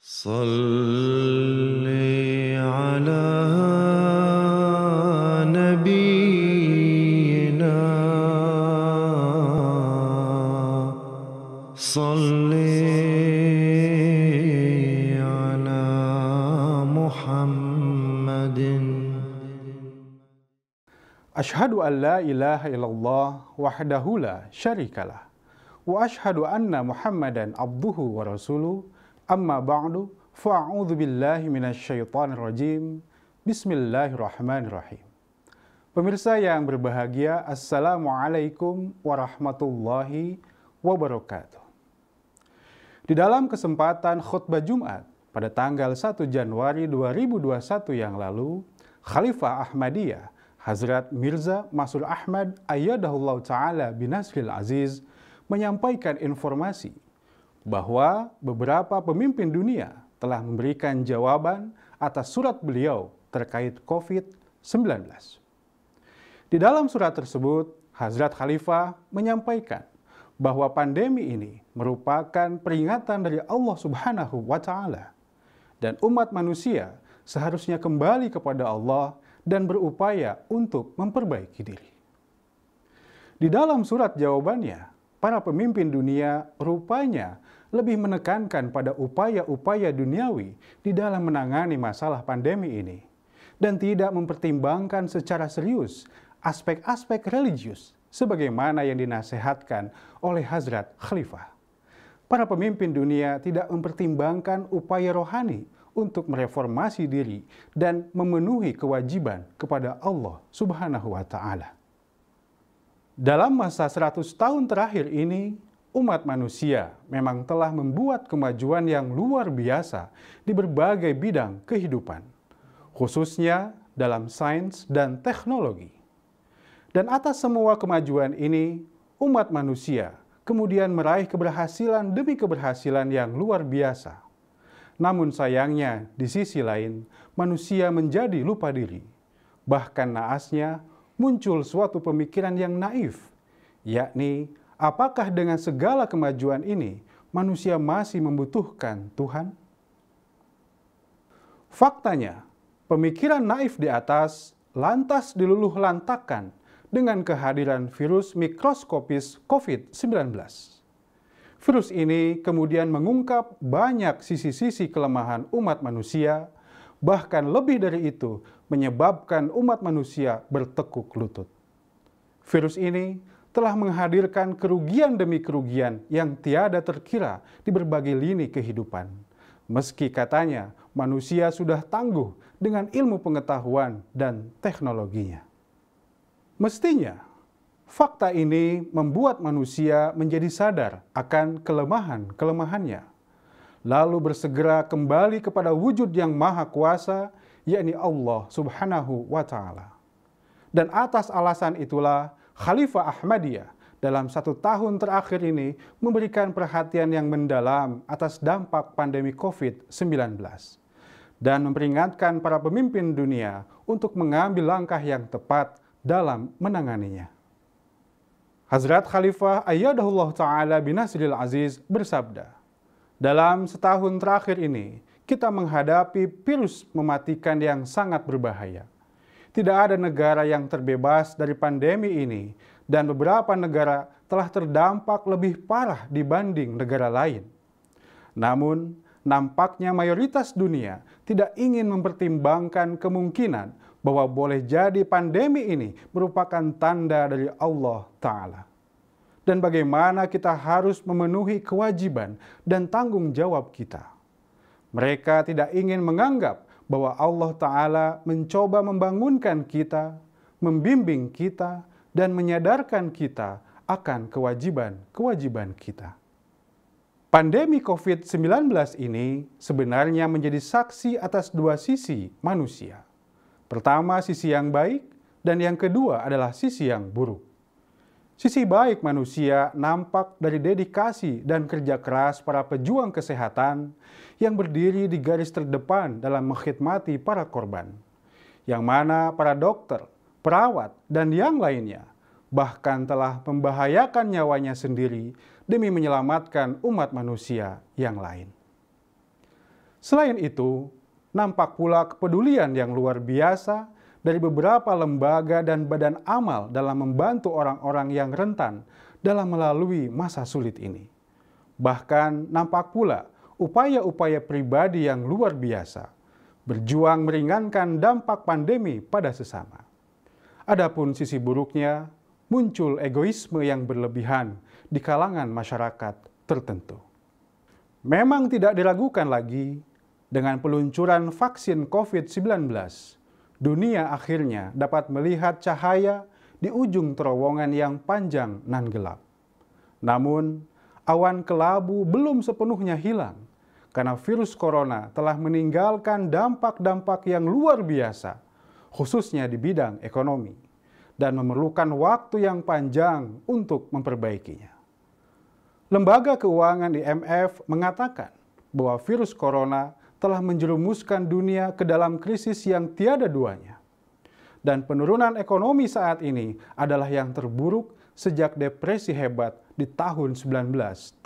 صل على نبينا صل على محمد. Asyhadu an la ilaha illallah wahdahu la syarikalah wa asyhadu anna Muhammadan abduhu wa rasuluh. Amma ba'du, fa'udzu billahi minasyaitonir rajim. Bismillahirrahmanirrahim. Pemirsa yang berbahagia, assalamualaikum warahmatullahi wabarakatuh. Di dalam kesempatan khutbah Jumat pada tanggal 1 Januari 2021 yang lalu, Khalifah Ahmadiyah Hazrat Mirza Masroor Ahmad ayyadahullahu ta'ala binasril aziz menyampaikan informasi bahwa beberapa pemimpin dunia telah memberikan jawaban atas surat beliau terkait COVID-19. Di dalam surat tersebut, Hazrat Khalifah menyampaikan bahwa pandemi ini merupakan peringatan dari Allah Subhanahu wa Ta'ala, dan umat manusia seharusnya kembali kepada Allah dan berupaya untuk memperbaiki diri. Di dalam surat jawabannya, para pemimpin dunia rupanya lebih menekankan pada upaya-upaya duniawi di dalam menangani masalah pandemi ini, dan tidak mempertimbangkan secara serius aspek-aspek religius sebagaimana yang dinasehatkan oleh Hazrat Khalifah. Para pemimpin dunia tidak mempertimbangkan upaya rohani untuk mereformasi diri dan memenuhi kewajiban kepada Allah Subhanahu wa Ta'ala. Dalam masa 100 tahun terakhir ini, umat manusia memang telah membuat kemajuan yang luar biasa di berbagai bidang kehidupan, khususnya dalam sains dan teknologi. Dan atas semua kemajuan ini, umat manusia kemudian meraih keberhasilan demi keberhasilan yang luar biasa. Namun sayangnya, di sisi lain, manusia menjadi lupa diri. Bahkan naasnya, muncul suatu pemikiran yang naif, yakni apakah dengan segala kemajuan ini manusia masih membutuhkan Tuhan? Faktanya, pemikiran naif di atas lantas diluluhlantakkan dengan kehadiran virus mikroskopis COVID-19. Virus ini kemudian mengungkap banyak sisi-sisi kelemahan umat manusia, bahkan lebih dari itu menyebabkan umat manusia bertekuk lutut. Virus ini telah menghadirkan kerugian demi kerugian yang tiada terkira di berbagai lini kehidupan. Meski katanya manusia sudah tangguh dengan ilmu pengetahuan dan teknologinya. Mestinya, fakta ini membuat manusia menjadi sadar akan kelemahan-kelemahannya, lalu bersegera kembali kepada wujud yang maha kuasa, yakni Allah Subhanahu wa Ta'ala. Dan atas alasan itulah, Khalifah Ahmadiyah dalam 1 tahun terakhir ini memberikan perhatian yang mendalam atas dampak pandemi COVID-19 dan memperingatkan para pemimpin dunia untuk mengambil langkah yang tepat dalam menanganinya. Hazrat Khalifah ayyadahullah ta'ala binasril aziz bersabda, dalam setahun terakhir ini, kita menghadapi virus mematikan yang sangat berbahaya. Tidak ada negara yang terbebas dari pandemi ini, dan beberapa negara telah terdampak lebih parah dibanding negara lain. Namun, nampaknya mayoritas dunia tidak ingin mempertimbangkan kemungkinan bahwa boleh jadi pandemi ini merupakan tanda dari Allah Ta'ala. Dan bagaimana kita harus memenuhi kewajiban dan tanggung jawab kita. Mereka tidak ingin menganggap bahwa Allah Ta'ala mencoba membangunkan kita, membimbing kita, dan menyadarkan kita akan kewajiban-kewajiban kita. Pandemi COVID-19 ini sebenarnya menjadi saksi atas dua sisi manusia. Pertama, sisi yang baik, dan yang kedua adalah sisi yang buruk. Sisi baik manusia nampak dari dedikasi dan kerja keras para pejuang kesehatan yang berdiri di garis terdepan dalam mengkhidmati para korban, yang mana para dokter, perawat, dan yang lainnya bahkan telah membahayakan nyawanya sendiri demi menyelamatkan umat manusia yang lain. Selain itu, nampak pula kepedulian yang luar biasa dari beberapa lembaga dan badan amal dalam membantu orang-orang yang rentan dalam melalui masa sulit ini. Bahkan nampak pula upaya-upaya pribadi yang luar biasa berjuang meringankan dampak pandemi pada sesama. Adapun sisi buruknya, muncul egoisme yang berlebihan di kalangan masyarakat tertentu. Memang tidak diragukan lagi, dengan peluncuran vaksin COVID-19, dunia akhirnya dapat melihat cahaya di ujung terowongan yang panjang nan gelap. Namun, awan kelabu belum sepenuhnya hilang, karena virus corona telah meninggalkan dampak-dampak yang luar biasa, khususnya di bidang ekonomi, dan memerlukan waktu yang panjang untuk memperbaikinya. Lembaga keuangan IMF mengatakan bahwa virus corona telah menjerumuskan dunia ke dalam krisis yang tiada duanya. Dan penurunan ekonomi saat ini adalah yang terburuk sejak depresi hebat di tahun 1930.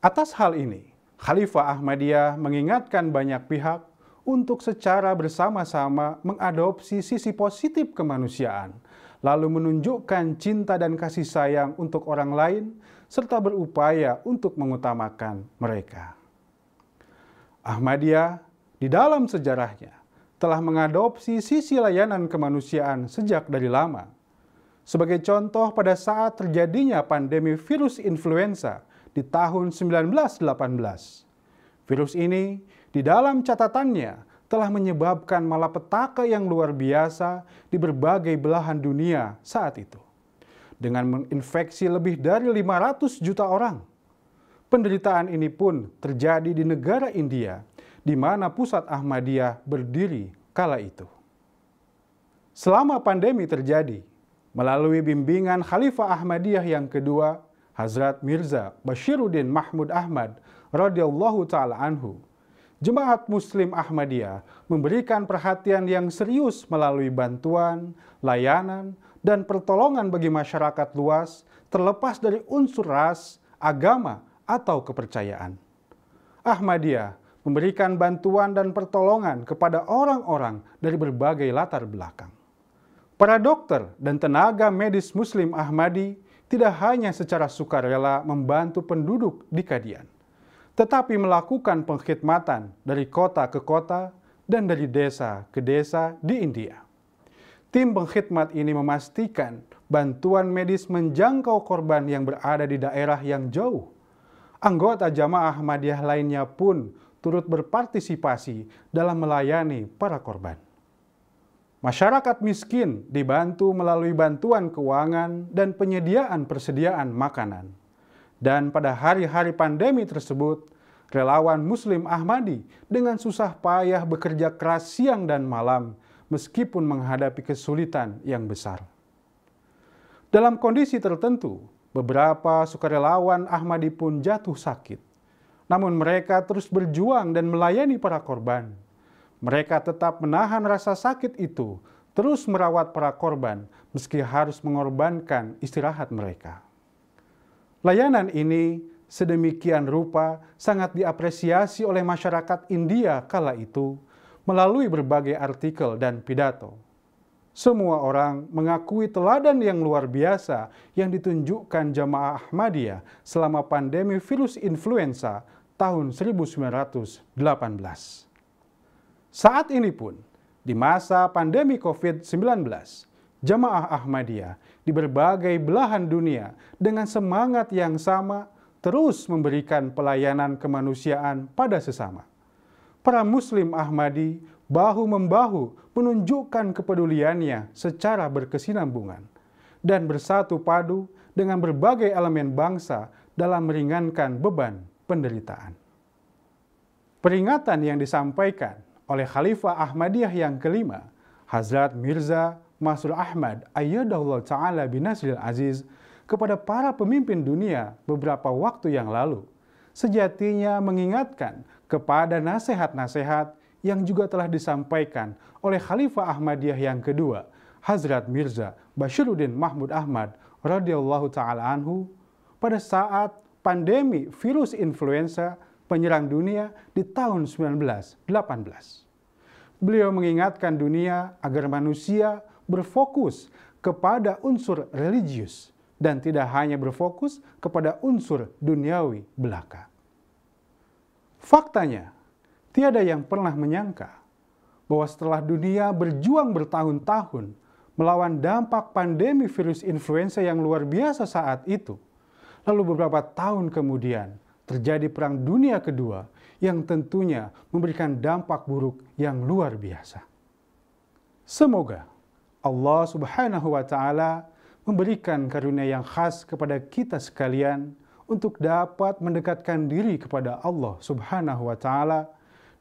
Atas hal ini, Khalifah Ahmadiyah mengingatkan banyak pihak untuk secara bersama-sama mengadopsi sisi positif kemanusiaan, lalu menunjukkan cinta dan kasih sayang untuk orang lain, serta berupaya untuk mengutamakan mereka. Ahmadiyah di dalam sejarahnya telah mengadopsi sisi layanan kemanusiaan sejak dari lama. Sebagai contoh, pada saat terjadinya pandemi virus influenza di tahun 1918, virus ini di dalam catatannya telah menyebabkan malapetaka yang luar biasa di berbagai belahan dunia saat itu, dengan menginfeksi lebih dari 500 juta orang. Penderitaan ini pun terjadi di negara India, di mana pusat Ahmadiyah berdiri kala itu. Selama pandemi terjadi, melalui bimbingan Khalifah Ahmadiyah yang kedua, Hazrat Mirza Bashiruddin Mahmud Ahmad radhiyallahu ta'ala anhu, Jemaat Muslim Ahmadiyah memberikan perhatian yang serius melalui bantuan, layanan, dan pertolongan bagi masyarakat luas, terlepas dari unsur ras, agama, atau kepercayaan. Ahmadiyah memberikan bantuan dan pertolongan kepada orang-orang dari berbagai latar belakang. Para dokter dan tenaga medis Muslim Ahmadi tidak hanya secara sukarela membantu penduduk di Kadian, tetapi melakukan pengkhidmatan dari kota ke kota dan dari desa ke desa di India. Tim pengkhidmat ini memastikan bantuan medis menjangkau korban yang berada di daerah yang jauh. Anggota jamaah Ahmadiyah lainnya pun turut berpartisipasi dalam melayani para korban. Masyarakat miskin dibantu melalui bantuan keuangan dan persediaan makanan. Dan pada hari-hari pandemi tersebut, relawan Muslim Ahmadi dengan susah payah bekerja keras siang dan malam meskipun menghadapi kesulitan yang besar. Dalam kondisi tertentu, beberapa sukarelawan Ahmadi pun jatuh sakit. Namun mereka terus berjuang dan melayani para korban. Mereka tetap menahan rasa sakit itu, terus merawat para korban meski harus mengorbankan istirahat mereka. Layanan ini sedemikian rupa sangat diapresiasi oleh masyarakat India kala itu melalui berbagai artikel dan pidato. Semua orang mengakui teladan yang luar biasa yang ditunjukkan jamaah Ahmadiyah selama pandemi virus influenza tahun 1918. Saat ini pun, di masa pandemi COVID-19, jamaah Ahmadiyah di berbagai belahan dunia dengan semangat yang sama terus memberikan pelayanan kemanusiaan pada sesama. Para Muslim Ahmadi bahu-membahu menunjukkan kepeduliannya secara berkesinambungan dan bersatu padu dengan berbagai elemen bangsa dalam meringankan beban penderitaan. Peringatan yang disampaikan oleh Khalifah Ahmadiyah yang kelima, Hazrat Mirza Masroor Ahmad ayyadahullah ta'ala binasril aziz, kepada para pemimpin dunia beberapa waktu yang lalu, sejatinya mengingatkan kepada nasihat-nasihat yang juga telah disampaikan oleh Khalifah Ahmadiyah yang kedua, Hazrat Mirza Bashiruddin Mahmud Ahmad radhiyallahu ta'ala anhu, pada saat pandemi virus influenza penyerang dunia di tahun 1918. Beliau mengingatkan dunia agar manusia berfokus kepada unsur religius dan tidak hanya berfokus kepada unsur duniawi belaka. Faktanya, tiada yang pernah menyangka bahwa setelah dunia berjuang bertahun-tahun melawan dampak pandemi virus influenza yang luar biasa saat itu, lalu beberapa tahun kemudian terjadi Perang Dunia Kedua yang tentunya memberikan dampak buruk yang luar biasa. Semoga Allah Subhanahu wa Ta'ala memberikan karunia yang khas kepada kita sekalian untuk dapat mendekatkan diri kepada Allah Subhanahu wa Ta'ala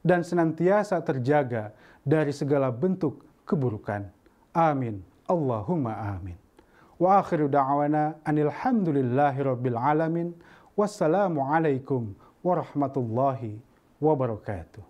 dan senantiasa terjaga dari segala bentuk keburukan. Amin. Allahumma amin. Wa akhiru da'wana anil hamdulillahi rabbil alamin. Wassalamualaikum warahmatullahi wabarakatuh.